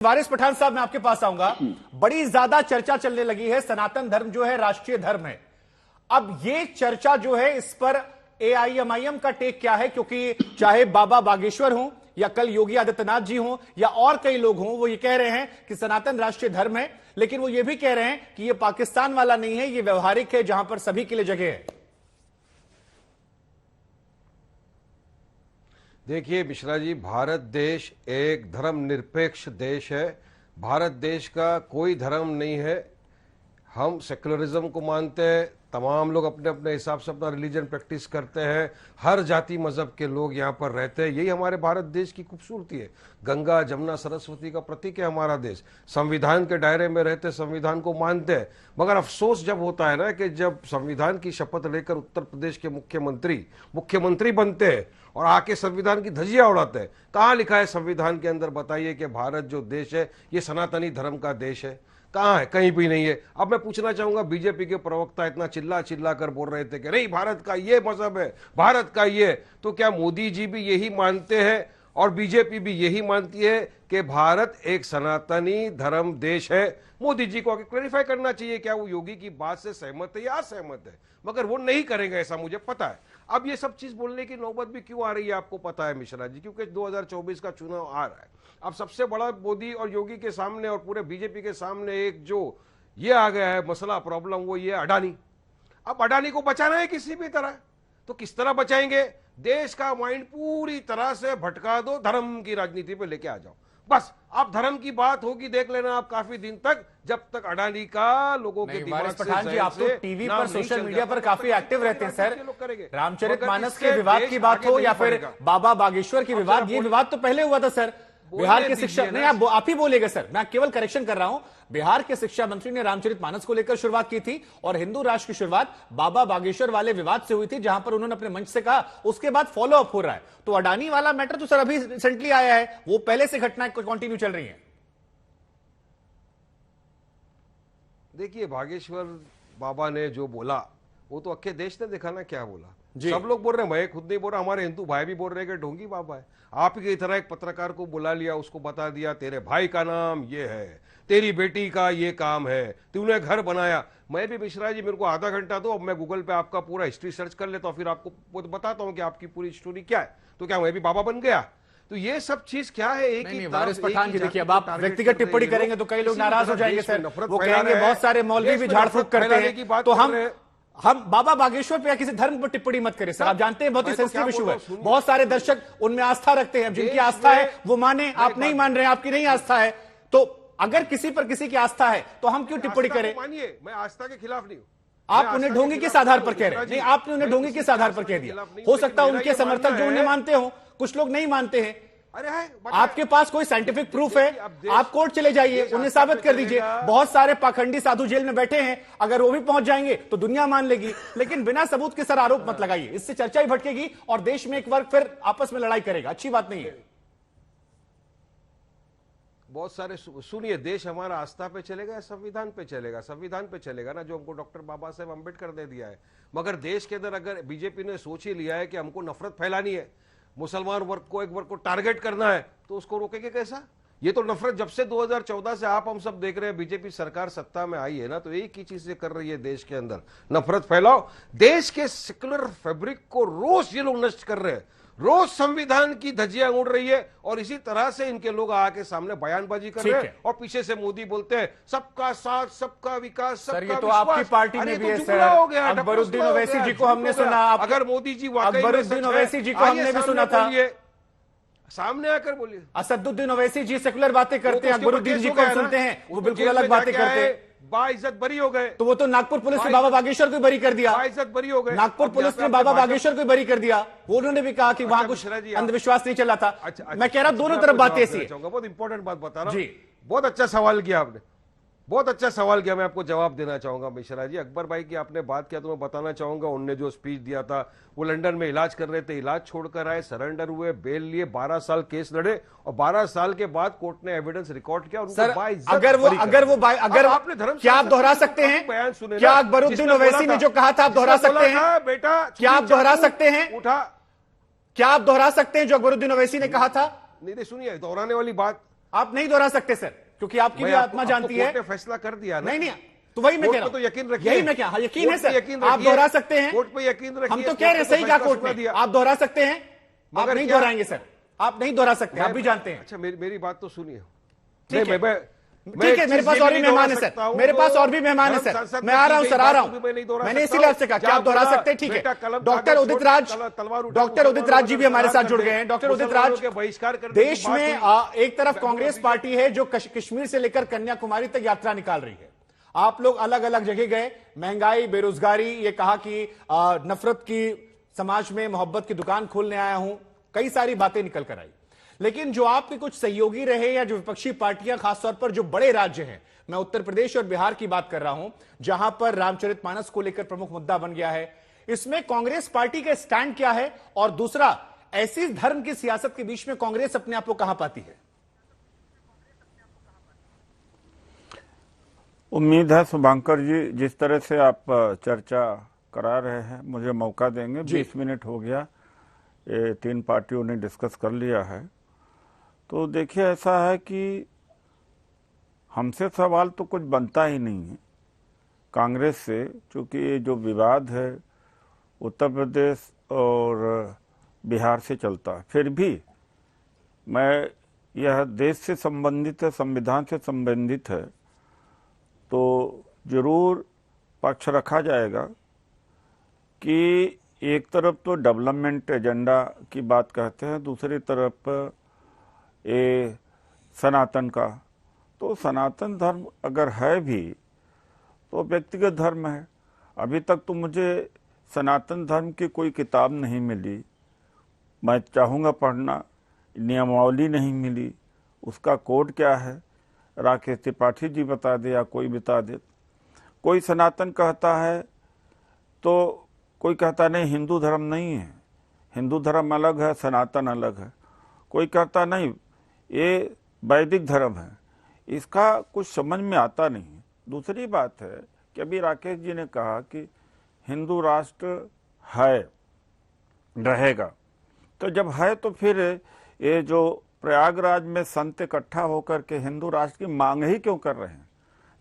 वारिस पठान साहब, मैं आपके पास आऊंगा। बड़ी ज्यादा चर्चा चलने लगी है, सनातन धर्म जो है राष्ट्रीय धर्म है। अब ये चर्चा जो है, इस पर एआईएमआईएम का टेक क्या है? क्योंकि चाहे बाबा बागेश्वर हों या कल योगी आदित्यनाथ जी हों या और कई लोग हों, वो ये कह रहे हैं कि सनातन राष्ट्रीय धर्म है, लेकिन वो ये भी कह रहे हैं कि ये पाकिस्तान वाला नहीं है, ये व्यवहारिक है, जहां पर सभी के लिए जगह है। देखिए मिश्रा जी, भारत देश एक धर्मनिरपेक्ष देश है। भारत देश का कोई धर्म नहीं है। हम सेक्युलरिज्म को मानते हैं। तमाम लोग अपने अपने हिसाब से अपना रिलीजन प्रैक्टिस करते हैं। हर जाति मजहब के लोग यहाँ पर रहते हैं। यही हमारे भारत देश की खूबसूरती है। गंगा जमुना सरस्वती का प्रतीक है हमारा देश। संविधान के दायरे में रहते, संविधान को मानते हैं। मगर अफसोस जब होता है ना कि जब संविधान की शपथ लेकर उत्तर प्रदेश के मुख्यमंत्री बनते हैं और आके संविधान की धज्जियां उड़ाते हैं। कहाँ लिखा है संविधान के अंदर? बताइए कि भारत जो देश है ये सनातनी धर्म का देश है। कहाँ है? कहीं भी नहीं है। अब मैं पूछना चाहूंगा, बीजेपी के प्रवक्ता इतना चिल्ला चिल्ला कर बोल रहे थे कि नहीं भारत का ये मजहब है, भारत का ये, तो क्या मोदी जी भी यही मानते हैं और बीजेपी भी यही मानती है कि भारत एक सनातनी धर्म देश है? मोदी जी को आगे क्लैरिफाई करना चाहिए, क्या वो योगी की बात से सहमत है या असहमत है? मगर वो नहीं करेंगे, ऐसा मुझे पता है। अब ये सब चीज बोलने की नौबत भी क्यों आ रही है आपको पता है मिश्रा जी? क्योंकि 2024 का चुनाव आ रहा है। अब सबसे बड़ा मोदी और योगी के सामने और पूरे बीजेपी के सामने एक जो ये आ गया है मसला, प्रॉब्लम, वो ये अडानी। अब अडानी को बचाना है किसी भी तरह, तो किस तरह बचाएंगे? देश का माइंड पूरी तरह से भटका दो, धर्म की राजनीति पे लेके आ जाओ। बस अब धर्म की बात होगी, देख लेना आप काफी दिन तक, जब तक अडानी का लोगों के दिमाग से पठान जी, आप तो टीवी पर, सोशल मीडिया पर काफी एक्टिव रहते हैं सर। रामचरितमानस के विवाद की बात हो या फिर बाबा बागेश्वर की विवाद, ये विवाद तो पहले हुआ था सर। बिहार के शिक्षा नहीं, आप ही बोलेगा सर, मैं केवल करेक्शन कर रहा हूं। बिहार के शिक्षा मंत्री ने रामचरितमानस को लेकर शुरुआत की थी और हिंदू राष्ट्र की शुरुआत बाबा बागेश्वर वाले विवाद से हुई थी, जहां पर उन्होंने अपने मंच से कहा, उसके बाद फॉलो अप हो रहा है। तो अडानी वाला मैटर तो सर अभी रिसेंटली आया है, वो पहले से घटनाएं कंटिन्यू चल रही हैं। देखिए, बागेश्वर बाबा ने जो बोला वो तो अक्के देश ने देखा ना क्या बोला। सब लोग बोल रहे हैं, मैं खुद नहीं बोल रहा, हमारे हिंदू भाई भी बोल रहे हैं कि ढोंगी बाबा है। आप की तरह एक पत्रकार को बुला लिया, उसको बता दिया तेरे भाई का नाम ये है, तेरी बेटी का ये काम है, तूने घर बनाया। मैं भी मिश्रा जी, मेरे को आधा घंटा दो, अब मैं गूगल पे आपका पूरा हिस्ट्री सर्च कर लेता हूँ, फिर आपको बताता हूँ कि आपकी पूरी स्टोरी क्या है। तो क्या मैं भी बाबा बन गया? तो ये सब चीज क्या है? एक ही वारिस पठान जी, देखिए अब आप व्यक्तिगत टिप्पणी करेंगे तो कई लोग नाराज हो जाएंगे सर। वो कहेंगे बहुत सारे मौलवी भी झाड़ फूक करते हैं, तो हम बाबा बागेश्वर पे या किसी धर्म पर टिप्पणी मत करें सर। आप जानते हैं बहुत ही सेंसिटिव इशू है, बहुत सारे दर्शक उनमें आस्था रखते हैं। जिनकी आस्था है वो माने, आप नहीं मान रहे हैं, आपकी नहीं आस्था है, तो अगर किसी पर किसी की आस्था है तो हम क्यों टिप्पणी करें? मानिए, मैं आस्था के खिलाफ नहीं हूं। आप उन्हें ढोंगी किस आधार पर कह रहे हैं? नहीं, आपने उन्हें ढोंगी किस आधार पर कह दिया? हो सकता है उनके समर्थक जो उन्हें मानते हो, कुछ लोग नहीं मानते हैं। अरे है, आपके पास कोई साइंटिफिक प्रूफ है? आप कोर्ट चले जाइए, उन्हें साबित कर दीजिए। बहुत सारे पाखंडी साधु जेल में बैठे हैं, अगर वो भी पहुंच जाएंगे तो दुनिया मान लेगी। लेकिन बिना सबूत के सर आरोप मत लगाइए, इससे चर्चा ही भटकेगी और देश में एक वर्ग फिर आपस में लड़ाई करेगा। अच्छी बात नहीं है। बहुत सारे सुनिए, देश हमारा आस्था पे चलेगा या संविधान पे चलेगा? संविधान पे चलेगा ना, जो हमको डॉक्टर बाबा साहेब अम्बेडकर ने दिया है। मगर देश के अंदर अगर बीजेपी ने सोच ही लिया है कि हमको नफरत फैलानी है, मुसलमान वर्ग को, एक वर्ग को टारगेट करना है, तो उसको रोकेंगे कैसा? ये तो नफरत जब से 2014 से आप हम सब देख रहे हैं, बीजेपी सरकार सत्ता में आई है ना, तो एक ही चीज से कर रही है, देश के अंदर नफरत फैलाओ। देश के सेक्युलर फैब्रिक को रोज ये लोग नष्ट कर रहे हैं, रोज संविधान की धज्जियां उड़ रही है और इसी तरह से इनके लोग आके सामने बयानबाजी कर रहे हैं और पीछे से मोदी बोलते हैं सबका साथ, सबका विकास, सबका विश्वास। तो आपकी पार्टी में भी है सर, अकबरुद्दीन ओवैसी जी को हमने सुना। अगर मोदी जी वाकई अकबरुद्दीन ओवैसी जी को हमने भी सुना था, सामने आकर बोलिए। असदुद्दीन ओवैसी जी सेकुलर बातें करते हैं, अकबरुद्दीन जी को सुनते हैं, वो बिल्कुल अलग बातें करते हैं। बाइज्जत बरी हो गए, तो वो तो नागपुर पुलिस ने बाबा बागेश्वर को बरी कर दिया। बाइज्जत बरी हो गए, नागपुर पुलिस ने बाबा बागेश्वर को बरी कर दिया। वो उन्होंने भी कहा कि वहां कुछ अंधविश्वास नहीं चला था। मैं कह रहा हूं दोनों तरफ बात ऐसी है। बहुत इंपॉर्टेंट बात बता रहा हूं। बहुत अच्छा सवाल किया आपने, बहुत अच्छा सवाल किया। मैं आपको जवाब देना चाहूंगा मिश्रा जी। अकबर भाई की आपने बात किया तो मैं बताना चाहूंगा, उनने जो स्पीच दिया था, वो लंदन में इलाज कर रहे थे, इलाज छोड़कर आए, सरेंडर हुए, बेल लिए, 12 साल केस लड़े और 12 साल के बाद कोर्ट ने एविडेंस रिकॉर्ड किया। सर, अगर आपने धर्म, क्या आप दोहरा सकते हैं? बयान सुने, क्या अकबरुद्दीन ओवैसी ने जो कहा था आप दोहरा सकते हैं? बेटा, क्या आप दोहरा सकते हैं? उठा, क्या आप दोहरा सकते हैं जो अकबरुद्दीन ओवैसी ने कहा था? नहीं, सुनिए, दोहराने वाली बात आप नहीं दोहरा सकते सर, क्योंकि आपकी भी आत्मा जानती है। कोर्ट ने फैसला कर दिया ना। नहीं, तो वही मैं कह रहा हूं। तो यकीन रखिए। यही मैं क्या, हाँ, यकीन है कोर्ट पे सर, यकीन आप रखिए। दोहरा सकते हैं। कोर्ट पे यकीन रखिए। हम तो कह रहे हैं सही कहा कोर्ट ने, आप दोहरा सकते हैं। आप मगर नहीं क्या- दोहराएंगे सर, आप नहीं दोहरा सकते, आप भी जानते हैं। अच्छा, मेरी बात तो सुनिए। ठीक है, मैं ठीक है, मेरे पास और भी मेहमान है सर, मेरे पास और भी मेहमान है सर, मैं आ रहा हूं सर, आ रहा हूं। मैंने इसीलिए आपसे कहा क्या आप दोहरा सकते हैं? ठीक है, डॉक्टर उदित राज जी भी हमारे साथ जुड़ गए हैं। डॉक्टर उदित राज, बहिष्कार देश में एक तरफ कांग्रेस पार्टी है जो कश्मीर से लेकर कन्याकुमारी तक यात्रा निकाल रही है। आप लोग अलग अलग जगह गए, महंगाई, बेरोजगारी, ये कहा कि नफरत की समाज में मोहब्बत की दुकान खोलने आया हूं, कई सारी बातें निकल कर आई। लेकिन जो आपके कुछ सहयोगी रहे या जो विपक्षी पार्टियां, खासतौर पर जो बड़े राज्य हैं, मैं उत्तर प्रदेश और बिहार की बात कर रहा हूं, जहां पर रामचरितमानस को लेकर प्रमुख मुद्दा बन गया है, इसमें कांग्रेस पार्टी का स्टैंड क्या है? और दूसरा, ऐसी धर्म की सियासत के बीच में कांग्रेस अपने आप को कहां पाती है? उम्मीद है शुभंकर जी, जिस तरह से आप चर्चा करा रहे हैं, मुझे मौका देंगे। 20 मिनट हो गया, ये 3 पार्टियों ने डिस्कस कर लिया है। तो देखिए, ऐसा है कि हमसे सवाल तो कुछ बनता ही नहीं है कांग्रेस से, क्योंकि ये जो विवाद है उत्तर प्रदेश और बिहार से चलता है। फिर भी मैं, यह देश से संबंधित है, संविधान से संबंधित है, तो जरूर पक्ष रखा जाएगा कि एक तरफ तो डेवलपमेंट एजेंडा की बात कहते हैं, दूसरी तरफ ये सनातन का। तो सनातन धर्म अगर है भी तो व्यक्तिगत धर्म है। अभी तक तो मुझे सनातन धर्म की कोई किताब नहीं मिली, मैं चाहूँगा पढ़ना, नियमावली नहीं मिली, उसका कोड क्या है राकेश त्रिपाठी जी बता दे या कोई बता दे। कोई सनातन कहता है तो कोई कहता नहीं हिंदू धर्म नहीं है, हिंदू धर्म अलग है, सनातन अलग है। कोई कहता नहीं ये वैदिक धर्म है। इसका कुछ समझ में आता नहीं। दूसरी बात है कि अभी राकेश जी ने कहा कि हिंदू राष्ट्र है, रहेगा। तो जब है तो फिर ये जो प्रयागराज में संत इकट्ठा होकर के हिंदू राष्ट्र की मांग ही क्यों कर रहे हैं?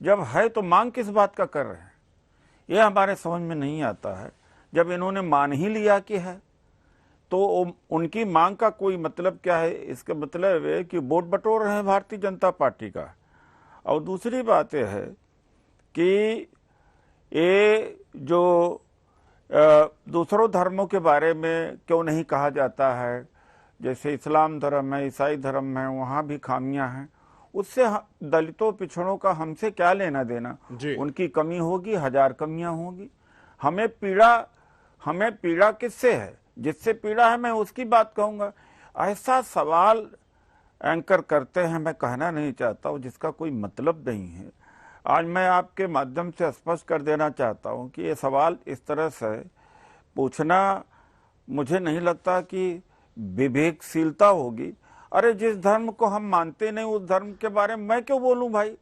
जब है तो मांग किस बात का कर रहे हैं? ये हमारे समझ में नहीं आता है। जब इन्होंने मान ही लिया कि है तो उनकी मांग का कोई मतलब क्या है? इसका मतलब है कि वोट बटोर रहे हैं भारतीय जनता पार्टी का। और दूसरी बात यह है कि ये जो दूसरों धर्मों के बारे में क्यों नहीं कहा जाता है, जैसे इस्लाम धर्म है, ईसाई धर्म है, वहाँ भी खामियां हैं, उससे दलितों पिछड़ों का हमसे क्या लेना देना? उनकी कमी होगी, 1000 कमियां होगी। हमें पीड़ा किससे है? जिससे पीड़ा है मैं उसकी बात कहूँगा। ऐसा सवाल एंकर करते हैं, मैं कहना नहीं चाहता हूँ, जिसका कोई मतलब नहीं है। आज मैं आपके माध्यम से स्पष्ट कर देना चाहता हूँ कि ये सवाल इस तरह से पूछना मुझे नहीं लगता कि विवेकशीलता होगी। अरे जिस धर्म को हम मानते नहीं उस धर्म के बारे में मैं क्यों बोलूं भाई?